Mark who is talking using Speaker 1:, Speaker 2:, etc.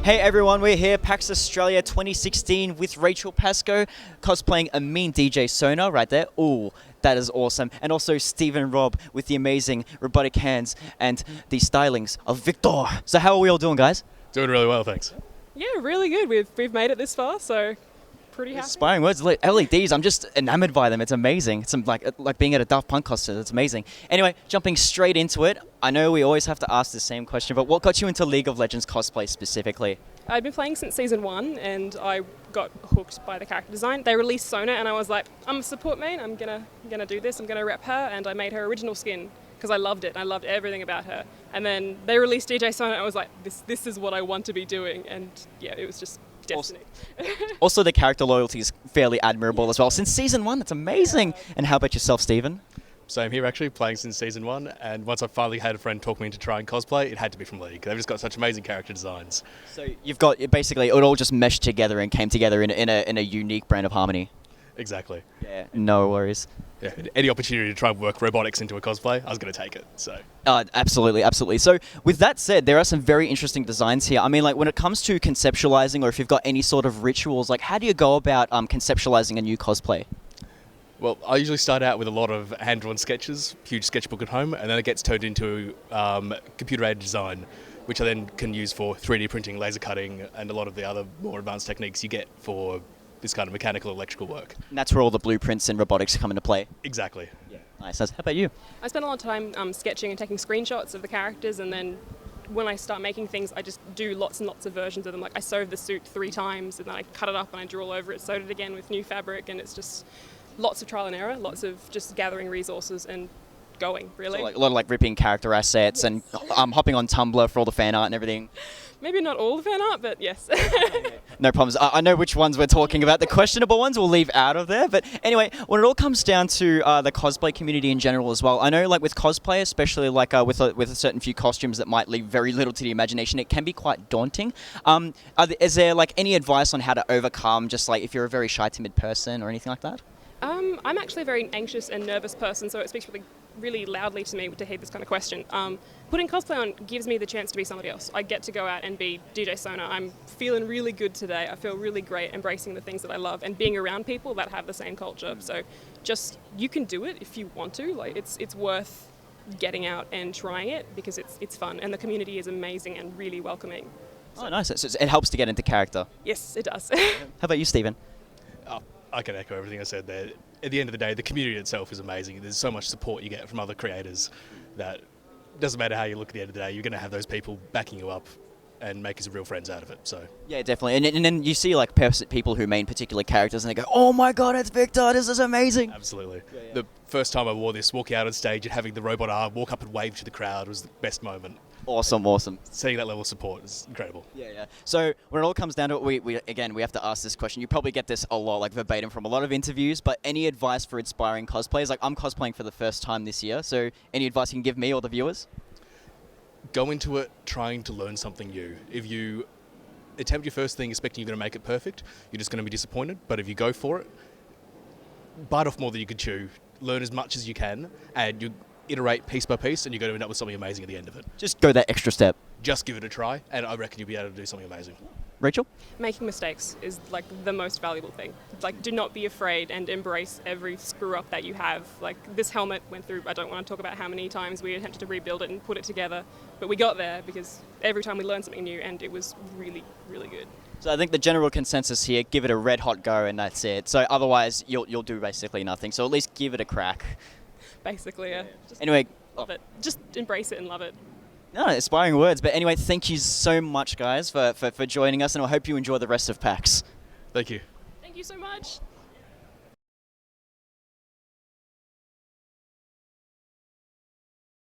Speaker 1: Hey everyone, we're here, PAX Australia 2016 with Rachel Pascoe, cosplaying a mean DJ Sona right there. Ooh, that is awesome. And also Stephen Robb with the amazing robotic hands and the stylings of Viktor. So how are we all doing, guys?
Speaker 2: Doing really well, thanks.
Speaker 3: Yeah, really good. We've made it this far, so pretty happy.
Speaker 1: Inspiring words. LEDs, I'm just enamored by them. It's amazing. It's like being at a Daft Punk concert. It's amazing. Anyway, jumping straight into it, I know we always have to ask the same question, but what got you into League of Legends cosplay specifically?
Speaker 3: I'd been playing since season 1, and I got hooked by the character design. They released Sona, and I was like, I'm a support main. I'm gonna do this. I'm gonna rep her, and I made her original skin because I loved it. I loved everything about her. And then they released DJ Sona, and I was like, this is what I want to be doing. And yeah, it was just destiny.
Speaker 1: Also, the character loyalty is fairly admirable as well. Since season 1, that's amazing. And how about yourself, Stephen?
Speaker 2: Same here, actually, playing since season 1, and once I finally had a friend talk me into trying cosplay, it had to be from League. They've just got such amazing character designs.
Speaker 1: So you've got, basically, it all just meshed together and came together in a unique brand of harmony.
Speaker 2: Exactly.
Speaker 1: Yeah, no worries.
Speaker 2: Yeah, any opportunity to try and work robotics into a cosplay, I was going to take it. So.
Speaker 1: Absolutely, absolutely. So with that said, there are some very interesting designs here. I mean, like when it comes to conceptualizing, or if you've got any sort of rituals, like how do you go about conceptualizing a new cosplay?
Speaker 2: Well, I usually start out with a lot of hand-drawn sketches, huge sketchbook at home, and then it gets turned into computer-aided design, which I then can use for 3D printing, laser cutting, and a lot of the other more advanced techniques you get for this kind of mechanical electrical work.
Speaker 1: And that's where all the blueprints and robotics come into play.
Speaker 2: Exactly.
Speaker 1: Yeah. Nice. How about you?
Speaker 3: I spent a lot of time sketching and taking screenshots of the characters, and then when I start making things, I just do lots and lots of versions of them. Like I sewed the suit 3 times, and then I cut it up and I drew all over it, sewed it again with new fabric, and it's just lots of trial and error, lots of just gathering resources and going, really.
Speaker 1: So like, a lot of like ripping character assets, yes. And hopping on Tumblr for all the fan art and everything.
Speaker 3: Maybe not all the fan art, but yes.
Speaker 1: No problems. I know which ones we're talking about. The questionable ones we'll leave out of there. But anyway, when it all comes down to the cosplay community in general as well, I know like with cosplay, especially like with a certain few costumes that might leave very little to the imagination, it can be quite daunting. Is there like any advice on how to overcome, just like if you're a very shy, timid person or anything like that?
Speaker 3: I'm actually a very anxious and nervous person, so it speaks really loudly to me to hear this kind of question. Putting cosplay on gives me the chance to be somebody else. I get to go out and be DJ Sona. I'm feeling really good today. I feel really great embracing the things that I love and being around people that have the same culture. So just, you can do it if you want to. Like it's worth getting out and trying it because it's fun and the community is amazing and really welcoming.
Speaker 1: So. Oh, nice. So it helps to get into character.
Speaker 3: Yes, it does.
Speaker 1: How about you, Stephen?
Speaker 2: I can echo everything I said there. At the end of the day, the community itself is amazing. There's so much support you get from other creators that doesn't matter how you look at the end of the day, you're going to have those people backing you up and making some real friends out of it. So
Speaker 1: yeah, definitely. And then you see like people who main particular characters and they go, oh my god, it's Viktor, this is amazing.
Speaker 2: Absolutely. Yeah. The first time I wore this, walking out on stage and having the robot arm walk up and wave to the crowd was the best moment.
Speaker 1: Awesome.
Speaker 2: Seeing that level of support is incredible.
Speaker 1: Yeah. So when it all comes down to it, we have to ask this question. You probably get this a lot, like verbatim from a lot of interviews, but any advice for inspiring cosplayers? Like I'm cosplaying for the first time this year, so any advice you can give me or the viewers?
Speaker 2: Go into it trying to learn something new. If you attempt your first thing expecting you're going to make it perfect, you're just going to be disappointed. But if you go for it, bite off more than you can chew, learn as much as you can, and you iterate piece by piece, and you're going to end up with something amazing at the end of it.
Speaker 1: Just go that extra step.
Speaker 2: Just give it a try, and I reckon you'll be able to do something amazing.
Speaker 1: Rachel?
Speaker 3: Making mistakes is like the most valuable thing. Like, do not be afraid and embrace every screw up that you have. Like this helmet went through, I don't want to talk about how many times we attempted to rebuild it and put it together, but we got there because every time we learned something new, and it was really, really good.
Speaker 1: So I think the general consensus here, give it a red hot go and that's it. So otherwise you'll do basically nothing. So at least give it a crack.
Speaker 3: Basically, yeah.
Speaker 1: Anyway.
Speaker 3: Love it. Just embrace it and love it.
Speaker 1: No, inspiring words. But anyway, thank you so much, guys, for joining us, and I hope you enjoy the rest of PAX.
Speaker 2: Thank you.
Speaker 3: Thank you so much.